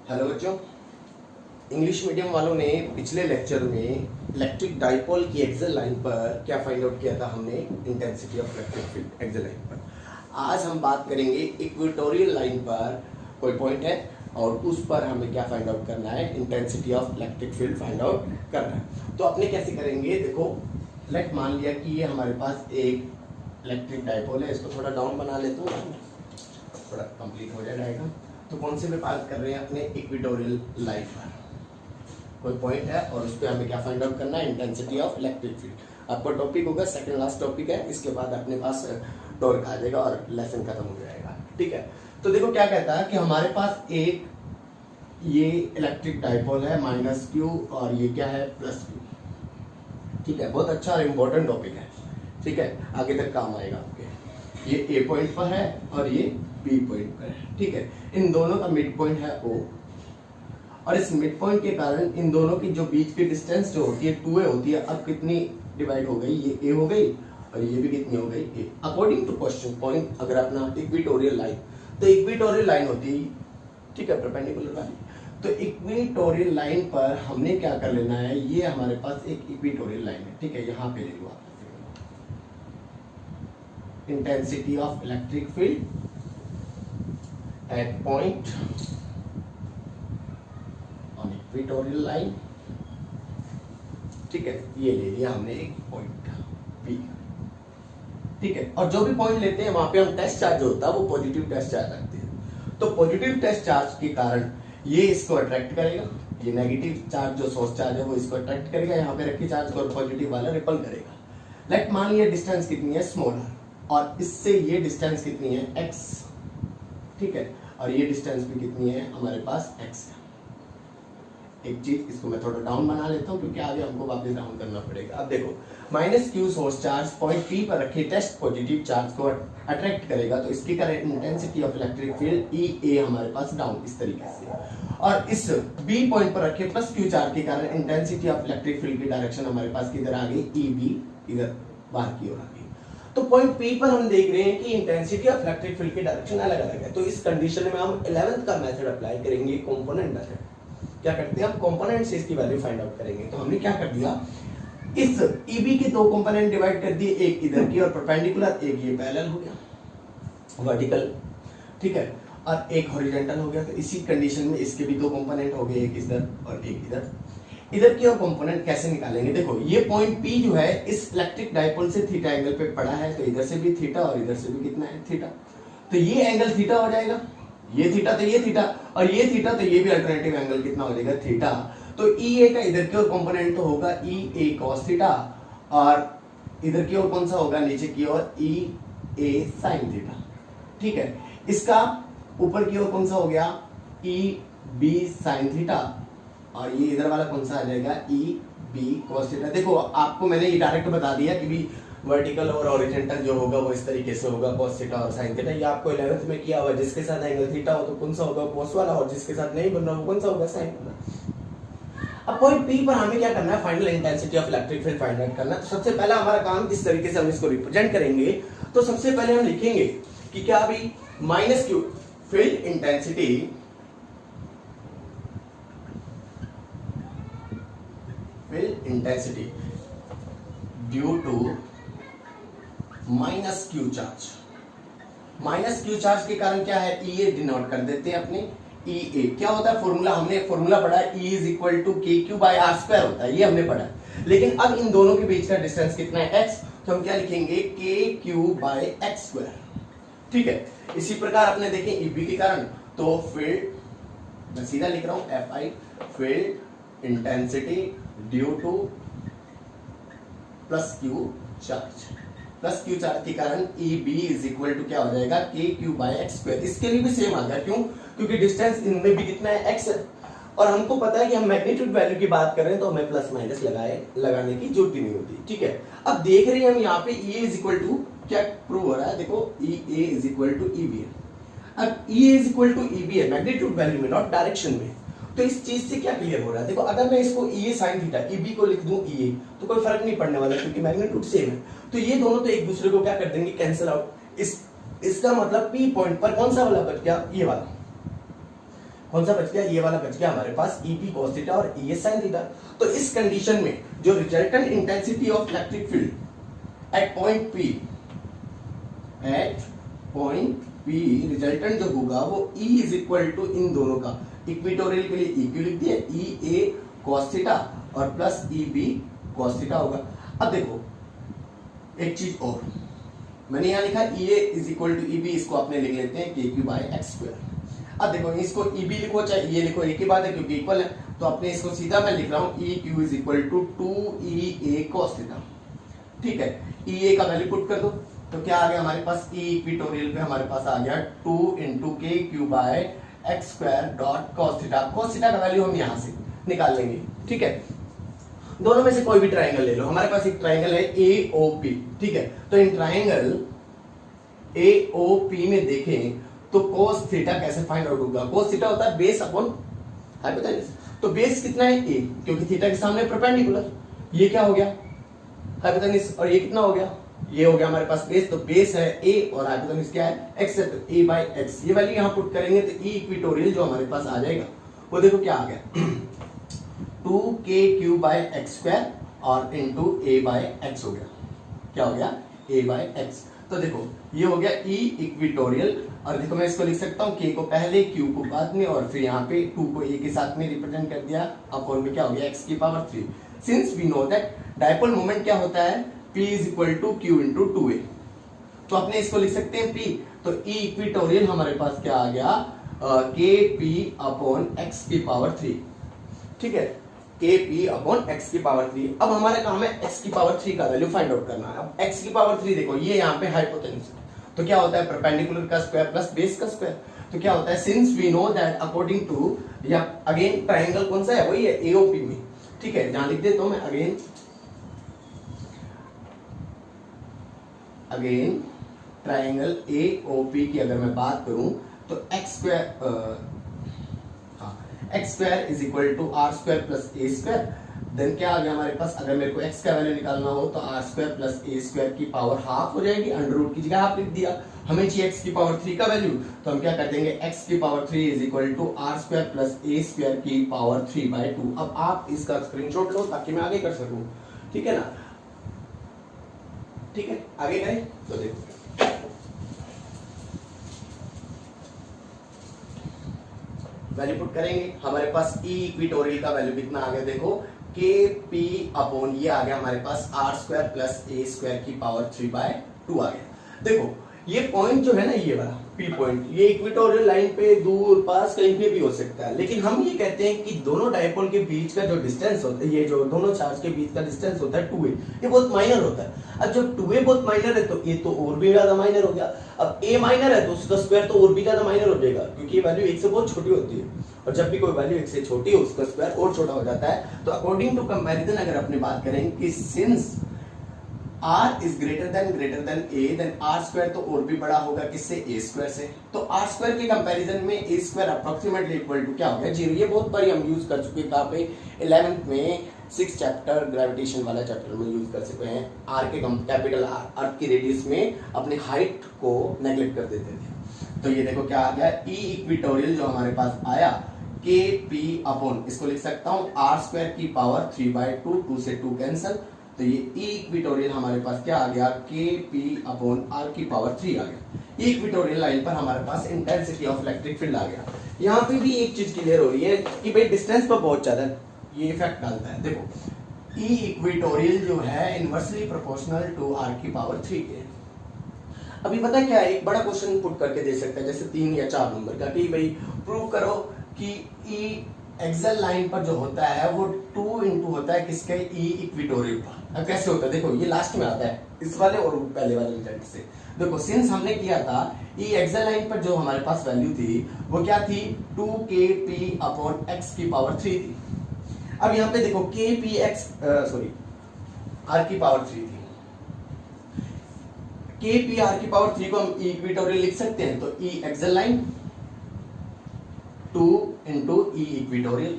Hello बच्चों, English medium वालों ने पिछले लेक्चर में इलेक्ट्रिक डाइपोल की एक्सल लाइन पर क्या फाइंड आउट किया था हमने, intensity of electric field axle line पर। आज हम बात करेंगे इक्वेटोरियल लाइन पर कोई पॉइंट है और उस पर हमें क्या फाइंड आउट करना है, intensity of electric field find out करना है। तो अपने कैसे करेंगे, देखो लेट मान लिया कि ये हमारे पास एक इलेक्ट्रिक डाइपोल है, इसको थोड़ा डाउन बना लेता हूँ, थोड़ा कंप्लीट हो जाएगा। तो कौन से पे बात कर रहे हैं, अपने इक्वेटोरियल लाइन पर कोई पॉइंट है और उस पर हमें क्या फाइंड आउट करना है, इंटेंसिटी ऑफ इलेक्ट्रिक फील्ड। आपका टॉपिक होगा सेकंड लास्ट टॉपिक है, इसके बाद अपने पास टॉर्क आ जाएगा और लेसन खत्म हो जाएगा। ठीक है, तो देखो क्या कहता है कि हमारे पास एक ये इलेक्ट्रिक डाइपोल है माइनस क्यू और ये क्या है प्लस क्यू। ठीक है, बहुत अच्छा और इम्पोर्टेंट टॉपिक है। ठीक है, आगे तक काम आएगा आपके। ये ए पॉइंट पर है और ये बी पॉइंट पर है। ठीक है, इन दोनों का मिड पॉइंट है ओ और इस मिड पॉइंट के कारण इन दोनों की जो बीच की डिस्टेंस जो होती है 2a होती है। अब कितनी डिवाइड हो गई, ये a हो गई और ये भी कितनी हो गई a। According to question point अगर अपना इक्वेटोरियल लाइन, तो इक्वेटोरियल लाइन होती है, ठीक है, परपेंडिकुलर वाली। तो इक्वेटोरियल लाइन पर हमने क्या कर लेना है, ये हमारे पास एक इक्वेटोरियल लाइन है। ठीक है, यहाँ पे ले लो आप intensity of electric field at point on equatorial line. ठीक है, ये ले लिया हमने एक पॉइंट P। ठीक है, और जो भी पॉइंट लेते हैं वहां पे हम टेस्ट चार्ज जो होता है वो पॉजिटिव टेस्ट चार्ज रखते हैं। तो पॉजिटिव टेस्ट चार्ज के कारण ये इसको अट्रैक्ट करेगा, ये नेगेटिव चार्ज जो सोर्स चार्ज है वो इसको अट्रैक्ट करेगा, यहाँ पे रखी चार्ज को पॉजिटिव वाला रिपल करेगा। लेट मान लिया डिस्टेंस कितनी है स्मॉलर और इससे ये डिस्टेंस कितनी है x। ठीक है, और ये डिस्टेंस भी कितनी है हमारे पास x है। एक चीज इसको मैं थोड़ा डाउन बना लेता हूँ क्योंकि आगे हमको वापस डाउन करना पड़ेगा। अब देखो minus Q source charge point P पर रखे टेस्ट पॉजिटिव चार्ज को अट्रैक्ट करेगा, तो इसकी current intensity of electric field EA हमारे पास डाउन इस तरीके से। और इस B पॉइंट पर रखे प्लस क्यू चार्ज के कारण इंटेंसिटी ऑफ इलेक्ट्रिक फील्ड की डायरेक्शन हमारे पास किधर आ गई, EB इधर बाहर की ओर आ गई। तो पॉइंट P पर हम देख रहे हैं कि इंटेंसिटी ऑफ इलेक्ट्रिक फील्ड की डायरेक्शन अलग अलग है। तो इस कंडीशन में हम 11th का मेथड अप्लाई करेंगे, कंपोनेंट मेथड। क्या करते हैं हम, कंपोनेंट से इसकी वैल्यू फाइंड आउट करेंगे। तो हमने क्या कर दिया, इस EB के दो कंपोनेंट डिवाइड कर दिए, एक इधर की और परपेंडिकुलर, एक ये पैरेलल हो गया वर्टिकल। ठीक है, और एक हॉरिजॉन्टल हो गया। तो इसी कंडीशन में इसके भी दो कंपोनेंट हो गए, एक इधर और एक इधर। इधर की और कंपोनेंट कैसे निकालेंगे, देखो ये पॉइंट P जो है इस इलेक्ट्रिक डाइपोल से थीटा एंगल पे पड़ा है, तो इधर से भी थीटा और इधर से भी कितना है थीटा। तो ये एंगल थीटा हो जाएगा, ये थीटा तो ये थीटा और ये थीटा तो ये भी अल्टरनेटिव एंगल कितना हो जाएगा थीटा। तो EA का इधर की ओर कंपोनेंट तो होगा EA cos थीटा और इधर की ओर कौन सा होगा, नीचे की ओर EA sin थीटा। ठीक है, इसका ऊपर की ओर कौन सा हो गया, EB sin थीटा और ये इधर वाला कौन सा आ जाएगा, EB cos थीटा। देखो आपको मैंने ये डायरेक्ट बता दिया कि भी वर्टिकल और हॉरिजॉन्टल जो होगा वो इस तरीके से होगा, cos थीटा और sin थीटा। ये आपको 11th में किया हुआ, जिसके साथ एंगल थीटा हो तो कौन सा होगा, cos वाला, और जिसके साथ नहीं बन रहा वो कौन सा होगा, sin वाला। अब पॉइंट P पर हमें क्या करना है, final intensity of electric field find out करना है। तो सबसे पहला हमारा काम किस तरीके से हम इसको रिप्रेजेंट करेंगे, तो सबसे पहले हम लिखेंगे कि क्या अभी minus Q field intensity due to minus Q charge. Minus Q charge के कारण क्या है, EA डिनोट कर देते हैं अपने EA। क्या होता है फॉर्मूला, हमने फॉर्मूला पढ़ा है, E is equal to KQ by R square होता है, ये हमने पढ़ा है। लेकिन अब इन दोनों के बीच का डिस्टेंस कितना है, x, तो हम क्या लिखेंगे KQ बाय x स्क्वायर। ठीक है, इसी प्रकार अपने देखें EB के कारण, तो फील्ड मैं सीधा लिख रहा हूं FI field intensity due two plus Q charge. Plus Q charge के कारण EB इज इक्वल टू क्या हो जाएगा, KQ बाय x स्क्वायर। इसके लिए भी सेम आ गया, क्यों, क्योंकि डिस्टेंस इनमें भी कितना है, x है। और हमको पता है कि हम मैग्नीट्यूड वैल्यू की बात कर रहे हैं तो हमें प्लस माइनस लगाने की जरूरत नहीं होती। ठीक है, अब देख रहे हैं हम यहाँ पे EA इज इक्वल टू क्या प्रूव हो रहा है, देखो EA is equal to EB है। अब EA is equal to EB है मैग्नीट्यूड वैल्यू में, नॉट डायरेक्शन में। तो इस चीज से क्या क्लियर हो रहा है, देखो अगर मैं इसको EA sin थीटा EB को लिख दूं EA, तो कोई फर्क नहीं पड़ने वाला क्योंकि मैग्नीट्यूड सेम है। तो ये दोनों तो एक दूसरे को क्या कर देंगे, कैंसिल आउट। इसका मतलब P पॉइंट पर कौन सा वाला बच गया, ये वाला। कौन सा बच गया, ये वाला बच गया हमारे पास EP cos थीटा और ES sin थीटा। तो इस कंडीशन में जो resultant intensity of electric field at point P resultant जो होगा वो E इज इक्वल टू इन दोनों का इक्वेटोरियल के लिए EQ लिख दिया, EA cos थीटा और प्लस EB cos थीटा होगा। अब देखो एक चीज और मैंने यहां लिखा EA is equal to EB, इसको आपने लिख लेते हैं KQ बाय एक्स स्क्वायर। अब देखो इसको EB लिखो चाहे ये लिखो एक ही बात है क्योंकि इक्वल है, तो अपने इसको सीधा मैं लिख रहा हूं EQ is equal to 2EA cos theta. ठीक है, EA का वैल्यू पुट कर दो तो क्या आ गया हमारे पास, E इक्वेटोरियल पे हमारे पास आ गया 2 into KQ by x square dot cos theta. cos theta का वैल्यू हम यहां से निकाल लेंगे। ठीक है, दोनों में से कोई भी ट्रायंगल ले लो, हमारे पास एक ट्रायंगल है AOP। ठीक है, तो इन ट्रायंगल AOP में देखें तो cos थीटा कैसे फाइंड आउट होगा, cos थीटा होता है बेस अपॉन हाइपोटेन्यूज। तो बेस कितना है A, क्योंकि थीटा के सामने परपेंडिकुलर, ये क्या हो गया हाइपोटेन्यूज, और ये कितना हो गया, ये हो गया हमारे पास बेस। तो बेस है A और हाइपोटेन्यूज क्या है x है, तो A बाय x। ये वैल्यू यहां पुट करेंगे तो E इक्वेटोरियल जो हमारे पास आ जाएगा वो देखो क्या आ गया 2KQ बाय एक्स स्क्वायर और इंटू A बाय एक्स हो गया, क्या हो गया A बाय एक्स। तो देखो ये हो गया E इक्वेटोरियल, और देखो मैं इसको लिख सकता हूँ K को पहले Q को बाद में और फिर यहाँ पे 2 को A के साथ में रिप्रेजेंट कर दिया, अपॉन में क्या हो गया x की power 3। Since we know that dipole moment क्या होता है P is equal to Q into 2A, तो अपने इसको लिख सकते हैं P। तो E इक्वेटोरियल हमारे पास क्या आ गया KP अपॉन x की पावर 3। ठीक है, KP अपॉन x की पावर 3। अब हमारा काम है x की पावर 3 का वैल्यू फाइंड आउट करना है। अब x की पावर 3 देखो ये यहाँ पे हाइपोटेन्यूज, तो क्या होता है परपेंडिकुलर का स्क्वायर प्लस बेस का स्क्वायर। तो क्या होता है since we know that according to, या अगेन ट्रायंगल कौन सा है वही है AOP में। ठीक है, जहां लिख देता हूं मैं अगेन ट्रायंगल AOP की अगर मैं बात करूं तो x square is equal to r square plus a square. Then क्या आ गया हमारे पास, अगर मेरे को x का वैल्यू निकालना हो तो r square plus a square की पावर हाफ हो जाएगी, अंडर रूट की जगह हाफ लिख दिया। हमें चाहिए x की पावर 3 का वैल्यू, तो हम क्या कर देंगे x की power 3 is equal to r square plus a square की पावर 3 बाय 2। अब आप इसका स्क्रीनशॉट लो ताकि मैं आगे कर सकूं। ठीक है ना, ठीक है आगे करें तो देखो वैल्यू पुट करेंगे, हमारे पास E इक्वेटोरियल का वैल्यू कितना आ गया देखो KP अपॉन ये आ गया हमारे पास r square plus a square की पावर 3 बाय 2 आ गया। देखो ये पॉइंट जो है ना ये वाला P पॉइंट, ये इक्वेटोरियल लाइन पे दूर पास कहीं पे भी हो सकता है, लेकिन हम ये कहते हैं कि दोनों डायपोल के बीच का जो डिस्टेंस होता है, ये जो दोनों चार्ज के बीच का डिस्टेंस होता है 2a, ये बहुत माइनर होता है। अब जब 2a बहुत माइनर है तो a तो और भी ज्यादा माइनर हो गया। अब a माइनर है तो उसका स्क्वायर तो और भी ज्यादा माइनर हो जाएगा, क्योंकि ये वैल्यू 1 से बहुत छोटी होती है, और जब भी कोई वैल्यू 1 से छोटी है उसका स्क्वायर और छोटा हो जाता है। तो अकॉर्डिंग टू कंपैरिजन अगर अपनी बात करें कि since r is greater than a, then r square तो और भी बड़ा होगा किससे, a स्क्वायर से। तो r स्क्वायर के कंपैरिजन में a square approximately equal to क्या हो गया 0। ये बहुत बारी हम यूज कर चुके हैं, कहां पे 11th में 6 चैप्टर ग्रेविटेशन वाला चैप्टर में यूज कर चुके हैं। r के कैपिटल r अर्थ की रेडियस में अपनी हाइट को नेग्लेक्ट कर देते थे। तो ये देखो क्या आ गया E इक्वेटोरियल जो हमारे पास आया KP अपॉन, इसको लिख सकता हूं r स्क्वायर की पावर 3 बाय 2, 2 से 2 कैंसिल, तो ये E इक्वेटोरियल हमारे पास क्या आ गया KP अपॉन r की पावर 3 आ गया। E इक्वेटोरियल लाइन पर हमारे पास इंटेंसिटी ऑफ इलेक्ट्रिक फील्ड आ गया। यहाँ पे भी एक चीज क्लियर हो रही है कि भाई डिस्टेंस पर बहुत ज्यादा ये इफेक्ट डालता है। देखो E इक्वेटोरियल जो है इनवर्सली प्रोपोर्शनल टू r की पावर 3 के। अभी पता क्या है, एक बड़ा क्वेश्चन पुट करके दे सकता है जैसे 3 या 4 नंबर का कि भाई प्रूव करो कि E एक्सल लाइन पर जो होता है वो 2 इंटू होता है किसके, E इक्वेटोरियल पर। अब कैसे होता है देखो ये लास्ट में आता है इस वाले और पहले वाले रिजल्ट से। देखो सिंस हमने किया था E एक्सल लाइन पर जो हमारे पास वैल्यू थी वो क्या थी 2kp अपॉन x की पावर 3 थी। अब यहाँ पे देखो r की पावर 3 थी, kp r की पावर 3 को हम E इक्वेटोरियल लिख सकते हैं, तो E axle line 2 into E equatorial,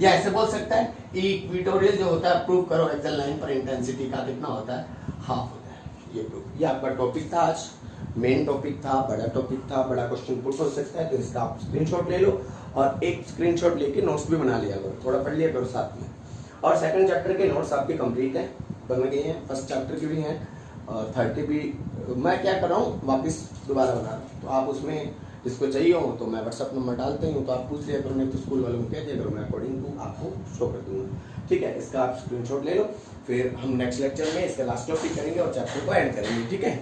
या ऐसे बोल सकता है E इक्वेटोरियल जो होता है प्रूव करो एक्सल लाइन पर इंटेंसिटी का कितना होता है, हाफ होता है। ये प्रूफ, ये आपका टॉपिक था आज। मेन टॉपिक था, बड़ा टॉपिक था, बड़ा क्वेश्चन पुट हो सकता है, तो इसका आप स्क्रीनशॉट ले लो और एक स्क्रीनशॉट लेके नोट्स भी बना लिया करो, थोड़ा पढ़ लिया करो साथ में। और सेकंड चैप्टर के नोट्स आपके कंप्लीट हैं, बन गए हैं, फर्स्ट चैप्टर के भी हैं और थर्ड के भी मैं क्या कर रहा हूँ वापस दोबारा बना रहा हूँ, तो आप उसमें जिसको चाहिए हो तो मैं व्हाट्सअप नंबर डालते हूँ, तो आप पूछ लिया करो, नहीं तो स्कूल वालों को कह दिया करो, मैं अकॉर्डिंग टू आपको शो कर दूंगा। ठीक है, इसका आप स्क्रीनशॉट ले लो, फिर हम नेक्स्ट लेक्चर में इसका लास्ट टॉपिक करेंगे और चैप्टर को एंड करेंगे। ठीक है।